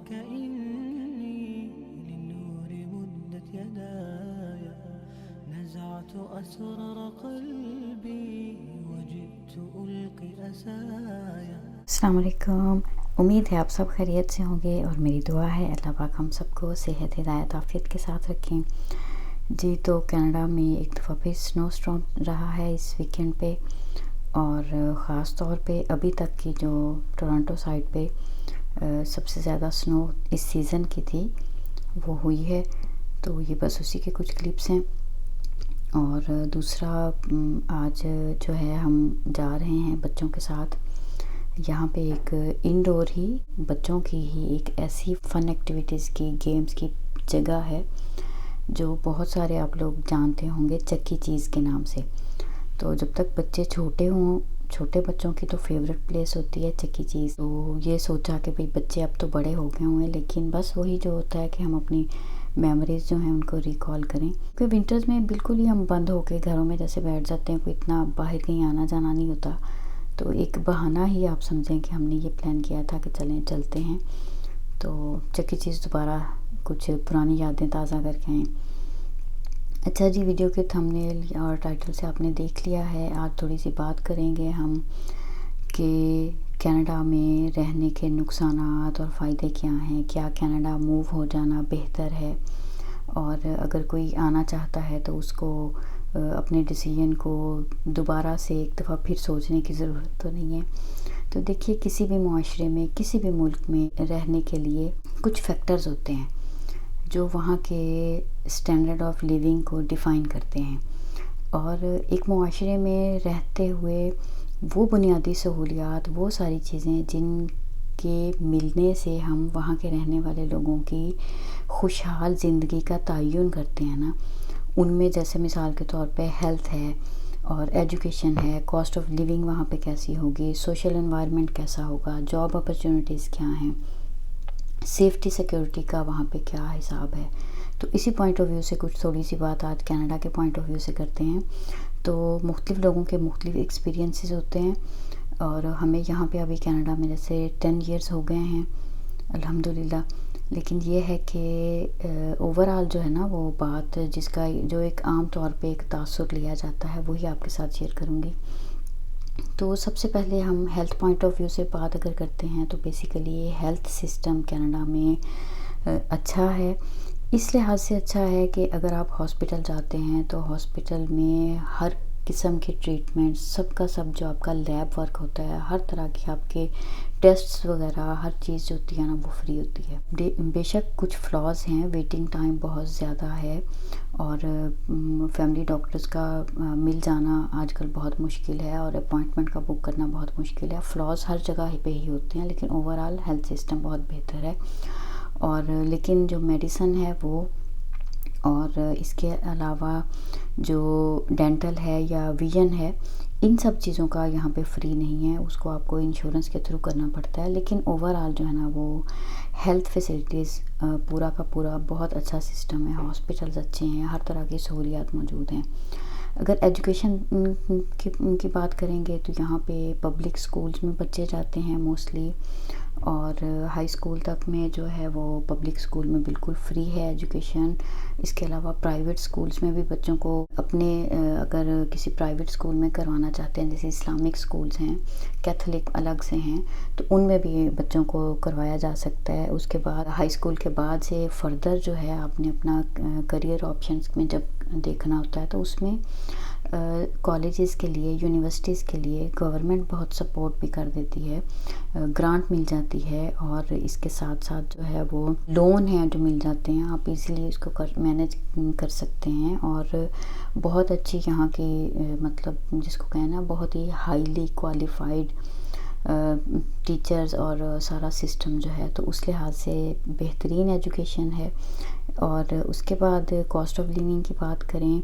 وكأني للنور مدت يداي نزعت أسرار قلبي وجئت ألقي أسايا. السلام علیکم، امید ہے آپ سب خیریت سے ہوں گے اور میری دعا ہے اللہ پاک ہم سب کو صحت ہدایت عافیت کے ساتھ رکھیں. جی تو کینیڈا میں ایک دفعہ پھر سنو اسٹارم رہا ہے اس ویکینڈ پہ، اور خاص طور پہ ابھی تک کی جو ٹورانٹو سائڈ پہ سب سے زیادہ سنو اس سیزن کی تھی وہ ہوئی ہے. تو یہ بس اسی کے کچھ کلپس ہیں. اور دوسرا آج جو ہے ہم جا رہے ہیں بچوں کے ساتھ یہاں پہ ایک انڈور ہی بچوں کی ہی ایک ایسی فن ایکٹیویٹیز کی گیمز کی جگہ ہے جو بہت سارے آپ لوگ جانتے ہوں گے چکی چیز کے نام سے. تو جب تک بچے چھوٹے ہوں، چھوٹے بچوں کی تو فیوریٹ پلیس ہوتی ہے چکی چیز. تو یہ سوچا کہ بھئی بچے اب تو بڑے ہو گئے ہوئے، لیکن بس وہی جو ہوتا ہے کہ ہم اپنی میموریز جو ہیں ان کو ریکال کریں، کیونکہ ونٹرز میں بالکل ہی ہم بند ہو کے گھروں میں جیسے بیٹھ جاتے ہیں، کوئی اتنا باہر کہیں آنا جانا نہیں ہوتا. تو ایک بہانہ ہی آپ سمجھیں کہ ہم نے یہ پلان کیا تھا کہ چلیں چلتے ہیں تو چکی چیز دوبارہ کچھ پرانی یادیں تازہ کر کے آئیں. اچھا جی، ویڈیو کے تھمبنیل اور ٹائٹل سے آپ نے دیکھ لیا ہے. آج تھوڑی سی بات کریں گے ہم کہ کینیڈا میں رہنے کے نقصانات اور فائدے کیا ہیں، کیا کینیڈا موو ہو جانا بہتر ہے، اور اگر کوئی آنا چاہتا ہے تو اس کو اپنے ڈیسیژن کو دوبارہ سے ایک دفعہ پھر سوچنے کی ضرورت تو نہیں ہے. تو دیکھیے کسی بھی معاشرے میں کسی بھی ملک میں رہنے کے لیے کچھ فیکٹرز ہوتے ہیں جو وہاں کے اسٹینڈرڈ آف لیونگ کو ڈیفائن کرتے ہیں، اور ایک معاشرے میں رہتے ہوئے وہ بنیادی سہولیات، وہ ساری چیزیں جن کے ملنے سے ہم وہاں کے رہنے والے لوگوں کی خوشحال زندگی کا تعین کرتے ہیں نا، ان میں جیسے مثال کے طور پہ ہیلتھ ہے اور ایجوکیشن ہے، کاسٹ آف لیونگ وہاں پہ کیسی ہوگی، سوشل انوائرمنٹ کیسا ہوگا، جاب اپرچونیٹیز کیا ہیں، سیفٹی سیکیورٹی کا وہاں پہ کیا حساب ہے. تو اسی پوائنٹ آف ویو سے کچھ تھوڑی سی بات آج کینیڈا کے پوائنٹ آف ویو سے کرتے ہیں. تو مختلف لوگوں کے مختلف ایکسپیرینسز ہوتے ہیں، اور ہمیں یہاں پہ ابھی کینیڈا میں جیسے 10 ایئرس ہو گئے ہیں الحمدللہ. لیکن یہ ہے کہ اوورآل جو ہے نا وہ بات جس کا جو ایک عام طور پہ ایک تاثر لیا جاتا ہے وہی آپ کے ساتھ شیئر کروں گی. تو سب سے پہلے ہم ہیلتھ پوائنٹ آف ویو سے بات اگر کرتے ہیں تو بیسیکلی ہیلتھ سسٹم کینیڈا میں اچھا ہے. اس لحاظ سے اچھا ہے کہ اگر آپ ہاسپٹل جاتے ہیں تو ہاسپٹل میں ہر قسم کے ٹریٹمنٹ سب کا سب جو آپ کا لیب ورک ہوتا ہے، ہر طرح کی آپ کے ٹیسٹس وغیرہ ہر چیز جو ہوتی ہے نا وہ فری ہوتی ہے. بے شک کچھ فلاز ہیں، ویٹنگ ٹائم بہت زیادہ ہے، اور فیملی ڈاکٹرز کا مل جانا آج کل بہت مشکل ہے، اور اپوائنٹمنٹ کا بک کرنا بہت مشکل ہے. فلاز ہر جگہ پہ ہی ہوتے ہیں، لیکن اوورآل ہیلتھ سسٹم بہت بہتر ہے. اور لیکن جو میڈیسن ہے وہ، اور اس کے علاوہ جو ڈینٹل ہے یا ویژن ہے، ان سب چیزوں کا یہاں پہ فری نہیں ہے، اس کو آپ کو انشورنس کے تھرو کرنا پڑتا ہے. لیکن اوورآل جو ہے نا وہ ہیلتھ فیسلٹیز پورا کا پورا بہت اچھا سسٹم ہے. ہاسپٹلز اچھے ہیں، ہر طرح کی سہولیات موجود ہیں. اگر ایجوکیشن کی بات کریں گے تو یہاں پہ پبلک سکولز میں بچے جاتے ہیں موسٹلی، اور ہائی اسکول تک میں جو ہے وہ پبلک اسکول میں بالکل فری ہے ایجوکیشن. اس کے علاوہ پرائیویٹ سکولز میں بھی بچوں کو اپنے اگر کسی پرائیویٹ سکول میں کروانا چاہتے ہیں، جیسے اسلامک سکولز ہیں، کیتھولک الگ سے ہیں، تو ان میں بھی بچوں کو کروایا جا سکتا ہے. اس کے بعد ہائی اسکول کے بعد سے فردر جو ہے آپ نے اپنا کریئر آپشنز میں جب دیکھنا ہوتا ہے تو اس میں کالجز کے لیے، یونیورسٹیز کے لیے گورنمنٹ بہت سپورٹ بھی کر دیتی ہے، گرانٹ مل جاتی ہے، اور اس کے ساتھ ساتھ جو ہے وہ لون ہیں جو مل جاتے ہیں، آپ ایزیلی اس کو مینیج کر سکتے ہیں. اور بہت اچھی یہاں کی مطلب جس کو کہیں نا بہت ہی ہائیلی کوالیفائڈ ٹیچرز اور سارا سسٹم جو ہے، تو اس لحاظ سے بہترین ایجوکیشن ہے. اور اس کے بعد کاسٹ آف لیونگ کی بات کریں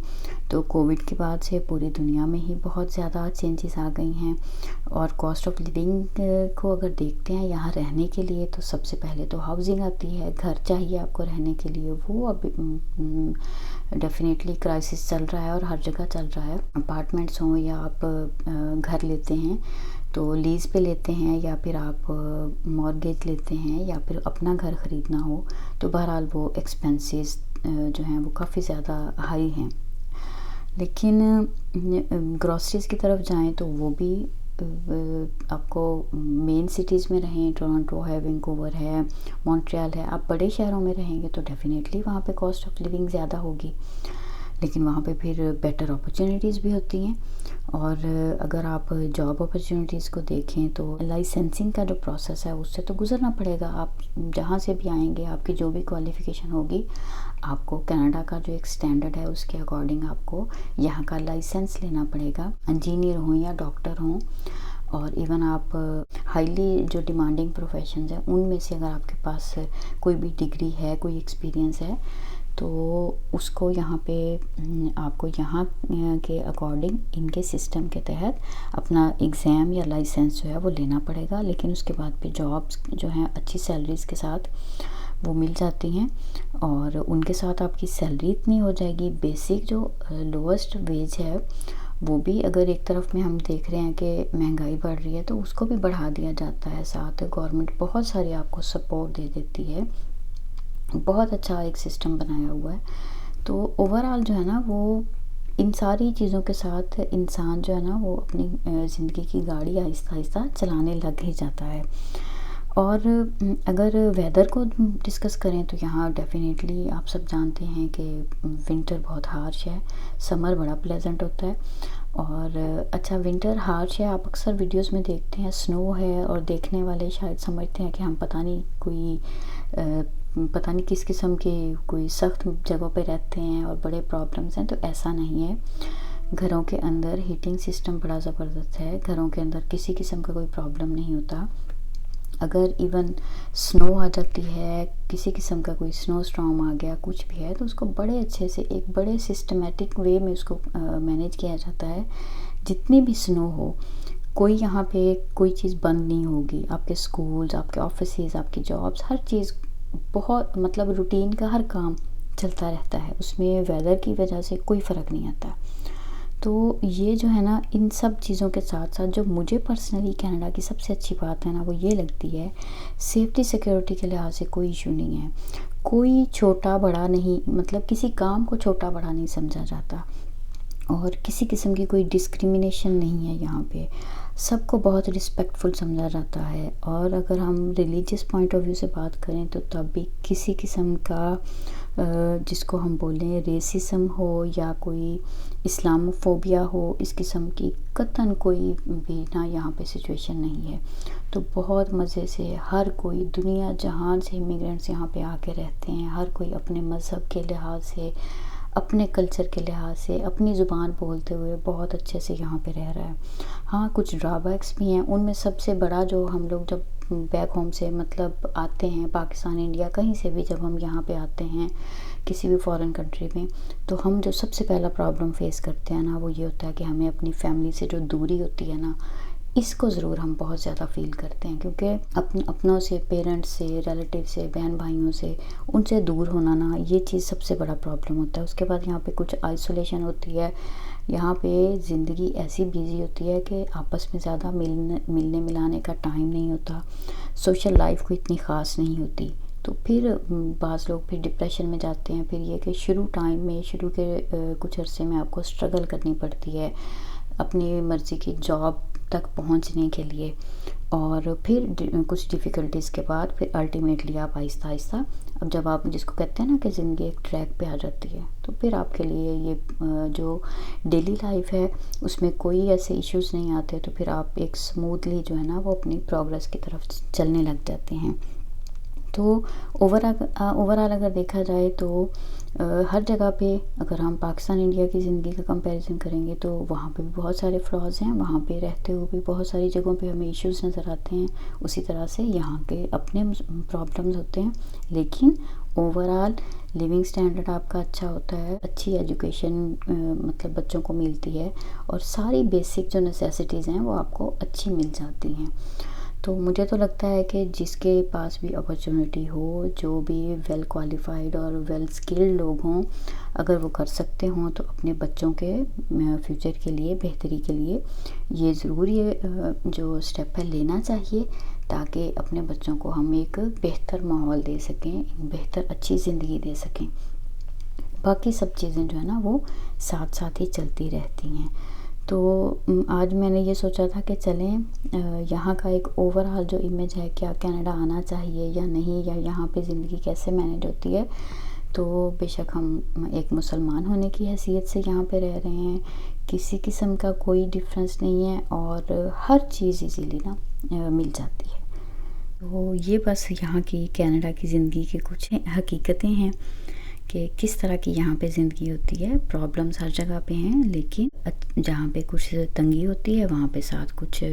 تو کووڈ کے بعد سے پوری دنیا میں ہی بہت زیادہ چینجز آ گئی ہیں، اور کاسٹ آف لیونگ کو اگر دیکھتے ہیں یہاں رہنے کے لیے تو سب سے پہلے تو ہاؤسنگ آتی ہے، گھر چاہیے آپ کو رہنے کے لیے. وہ اب ڈیفینیٹلی کرائسس چل رہا ہے اور ہر جگہ چل رہا ہے. اپارٹمنٹس ہوں یا آپ گھر لیتے ہیں تو لیز پہ لیتے ہیں یا پھر آپ مورگیج لیتے ہیں یا پھر اپنا گھر خریدنا ہو تو بہرحال وہ ایکسپینسز جو ہیں وہ کافی زیادہ ہائی ہیں. لیکن گروسریز کی طرف جائیں تو وہ بھی آپ کو مین سٹیز میں رہیں، ٹورانٹو ہے، وینکوور ہے، مونٹریال ہے، آپ بڑے شہروں میں رہیں گے تو ڈیفینیٹلی وہاں پہ کاسٹ آف لیونگ زیادہ ہوگی، لیکن وہاں پہ پھر بیٹر اپرچونیٹیز بھی ہوتی ہیں. اور اگر آپ جاب اپرچونیٹیز کو دیکھیں تو لائسنسنگ کا جو پروسیس ہے اس سے تو گزرنا پڑے گا. آپ جہاں سے بھی آئیں گے آپ کی جو بھی کوالیفیکیشن ہوگی آپ کو کینیڈا کا جو ایک سٹینڈرڈ ہے اس کے اکارڈنگ آپ کو یہاں کا لائسنس لینا پڑے گا، انجینئر ہوں یا ڈاکٹر ہوں. اور ایون آپ ہائیلی جو ڈیمانڈنگ پروفیشنز ہیں ان میں سے اگر آپ کے پاس کوئی بھی ڈگری ہے، کوئی ایکسپیرینس ہے تو اس کو یہاں پہ آپ کو یہاں کے اکارڈنگ ان کے سسٹم کے تحت اپنا ایگزام یا لائسنس جو ہے وہ لینا پڑے گا. لیکن اس کے بعد پہ جابس جو ہیں اچھی سیلریز کے ساتھ وہ مل جاتی ہیں، اور ان کے ساتھ آپ کی سیلری اتنی ہو جائے گی. بیسک جو لوسٹ ویج ہے وہ بھی اگر ایک طرف میں ہم دیکھ رہے ہیں کہ مہنگائی بڑھ رہی ہے تو اس کو بھی بڑھا دیا جاتا ہے. ساتھ گورنمنٹ بہت ساری آپ کو سپورٹ دے دیتی ہے، بہت اچھا ایک سسٹم بنایا ہوا ہے. تو اوورآل جو ہے نا وہ ان ساری چیزوں کے ساتھ انسان جو ہے نا وہ اپنی زندگی کی گاڑی آہستہ آہستہ چلانے لگ ہی جاتا ہے. اور اگر ویدر کو ڈسکس کریں تو یہاں ڈیفینیٹلی آپ سب جانتے ہیں کہ ونٹر بہت ہارش ہے، سمر بڑا پلیزنٹ ہوتا ہے. اور اچھا ونٹر ہارش ہے، آپ اکثر ویڈیوز میں دیکھتے ہیں سنو ہے اور دیکھنے والے شاید سمجھتے ہیں کہ ہم پتہ نہیں کس قسم کے کوئی سخت جگہوں پہ رہتے ہیں اور بڑے پرابلمز ہیں. تو ایسا نہیں ہے، گھروں کے اندر ہیٹنگ سسٹم بڑا زبردست ہے، گھروں کے اندر کسی قسم کا کوئی پرابلم نہیں ہوتا. اگر ایون سنو آ جاتی ہے، کسی قسم کا کوئی سنو اسٹارم آ گیا، کچھ بھی ہے تو اس کو بڑے اچھے سے ایک بڑے سسٹمیٹک وے میں اس کو مینیج کیا جاتا ہے. جتنی بھی سنو ہو کوئی یہاں پہ کوئی چیز بند نہیں ہوگی. آپ کے سکولز، آپ کے آفیسز، آپ کی جابس، ہر چیز بہت مطلب روٹین کا ہر کام چلتا رہتا ہے، اس میں ویدر کی وجہ سے کوئی فرق نہیں آتا. تو یہ جو ہے نا ان سب چیزوں کے ساتھ ساتھ جو مجھے پرسنلی کینیڈا کی سب سے اچھی بات ہے نا وہ یہ لگتی ہے، سیفٹی سیکیورٹی کے لحاظ سے کوئی ایشو نہیں ہے. کوئی چھوٹا بڑا نہیں، مطلب کسی کام کو چھوٹا بڑا نہیں سمجھا جاتا، اور کسی قسم کی کوئی ڈسکریمنیشن نہیں ہے. یہاں پہ سب کو بہت رسپیکٹفل سمجھا جاتا ہے. اور اگر ہم ریلیجیس پوائنٹ آف ویو سے بات کریں تو تب بھی کسی قسم کا جس کو ہم بولیں ریسزم ہو یا کوئی اسلاموفوبیا ہو، اس قسم کی قطعاً کوئی بھی نہ یہاں پہ سچویشن نہیں ہے. تو بہت مزے سے ہر کوئی دنیا جہان سے امیگرینٹس یہاں پہ آ کے رہتے ہیں، ہر کوئی اپنے مذہب کے لحاظ سے، اپنے کلچر کے لحاظ سے، اپنی زبان بولتے ہوئے بہت اچھے سے یہاں پہ رہ رہا ہے. ہاں کچھ ڈرا بیکس بھی ہیں، ان میں سب سے بڑا جو ہم لوگ جب بیک ہوم سے مطلب آتے ہیں پاکستان، انڈیا، کہیں سے بھی جب ہم یہاں پہ آتے ہیں کسی بھی فارن کنٹری میں، تو ہم جو سب سے پہلا پرابلم فیس کرتے ہیں نا وہ یہ ہوتا ہے کہ ہمیں اپنی فیملی سے جو دوری ہوتی ہے نا اس کو ضرور ہم بہت زیادہ فیل کرتے ہیں، کیونکہ اپنوں سے، پیرنٹس سے، ریلیٹیو سے، بہن بھائیوں سے، ان سے دور ہونا نا یہ چیز سب سے بڑا پرابلم ہوتا ہے. اس کے بعد یہاں پہ کچھ آئسولیشن ہوتی ہے، یہاں پہ زندگی ایسی بیزی ہوتی ہے کہ آپس میں زیادہ ملنے ملانے کا ٹائم نہیں ہوتا، سوشل لائف کوئی اتنی خاص نہیں ہوتی. تو پھر بعض لوگ پھر ڈپریشن میں جاتے ہیں. پھر یہ کہ شروع کے کچھ عرصے میں آپ کو اسٹرگل کرنی پڑتی ہے اپنی مرضی کی جاب تک پہنچنے کے لیے، اور پھر کچھ ڈیفیکلٹیز کے بعد پھر الٹیمیٹلی آپ آہستہ آہستہ اب جب آپ جس کو کہتے ہیں نا کہ زندگی ایک ٹریک پہ آ جاتی ہے تو پھر آپ کے لیے یہ جو ڈیلی لائف ہے اس میں کوئی ایسے ایشوز نہیں آتے. تو پھر آپ ایک سموتھلی جو ہے نا وہ اپنی پروگرس کی طرف چلنے لگ جاتے ہیں. تو اوورآل اگر دیکھا جائے تو ہر جگہ پہ اگر ہم پاکستان انڈیا کی زندگی کا کمپیریزن کریں گے تو وہاں پہ بھی بہت سارے فلاز ہیں، وہاں پہ رہتے ہوئے بھی بہت ساری جگہوں پہ ہمیں ایشوز نظر آتے ہیں. اسی طرح سے یہاں کے اپنے پرابلمز ہوتے ہیں، لیکن اوورآل لیونگ سٹینڈرڈ آپ کا اچھا ہوتا ہے، اچھی ایجوکیشن مطلب بچوں کو ملتی ہے، اور ساری بیسک جو نیسیسٹیز ہیں وہ آپ کو اچھی مل جاتی ہیں. تو مجھے تو لگتا ہے کہ جس کے پاس بھی اپرچونٹی ہو، جو بھی ویل کوالیفائڈ اور ویل اسکلڈ لوگ ہوں، اگر وہ کر سکتے ہوں تو اپنے بچوں کے فیوچر کے لیے، بہتری کے لیے یہ ضرور جو اسٹیپ ہے لینا چاہیے، تاکہ اپنے بچوں کو ہم ایک بہتر ماحول دے سکیں، ایک بہتر اچھی زندگی دے سکیں۔ باقی سب چیزیں جو ہے نا وہ ساتھ ساتھ ہی چلتی رہتی ہیں۔ تو آج میں نے یہ سوچا تھا کہ چلیں یہاں کا ایک اوورآل جو امیج ہے، کیا کینیڈا آنا چاہیے یا نہیں، یا یہاں پہ زندگی کیسے مینیج ہوتی ہے۔ تو بے شک ہم ایک مسلمان ہونے کی حیثیت سے یہاں پہ رہ رہے ہیں، کسی قسم کا کوئی ڈفرینس نہیں ہے، اور ہر چیز ایزیلی نا مل جاتی ہے۔ تو یہ بس یہاں کی کینیڈا کی زندگی کے کچھ حقیقتیں ہیں کہ کس طرح کی یہاں پہ زندگی ہوتی ہے۔ پرابلمز ہر جگہ پہ ہیں، لیکن جہاں پہ کچھ تنگی ہوتی ہے وہاں پہ ساتھ کچھ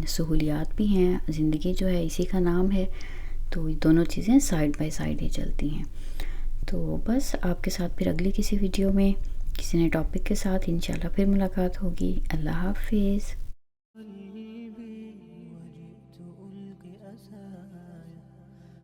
سہولیات بھی ہیں۔ زندگی جو ہے اسی کا نام ہے، تو دونوں چیزیں سائیڈ بائی سائیڈ ہی چلتی ہیں۔ تو بس آپ کے ساتھ پھر اگلی کسی ویڈیو میں کسی نئے ٹاپک کے ساتھ انشاءاللہ پھر ملاقات ہوگی۔ اللہ حافظ۔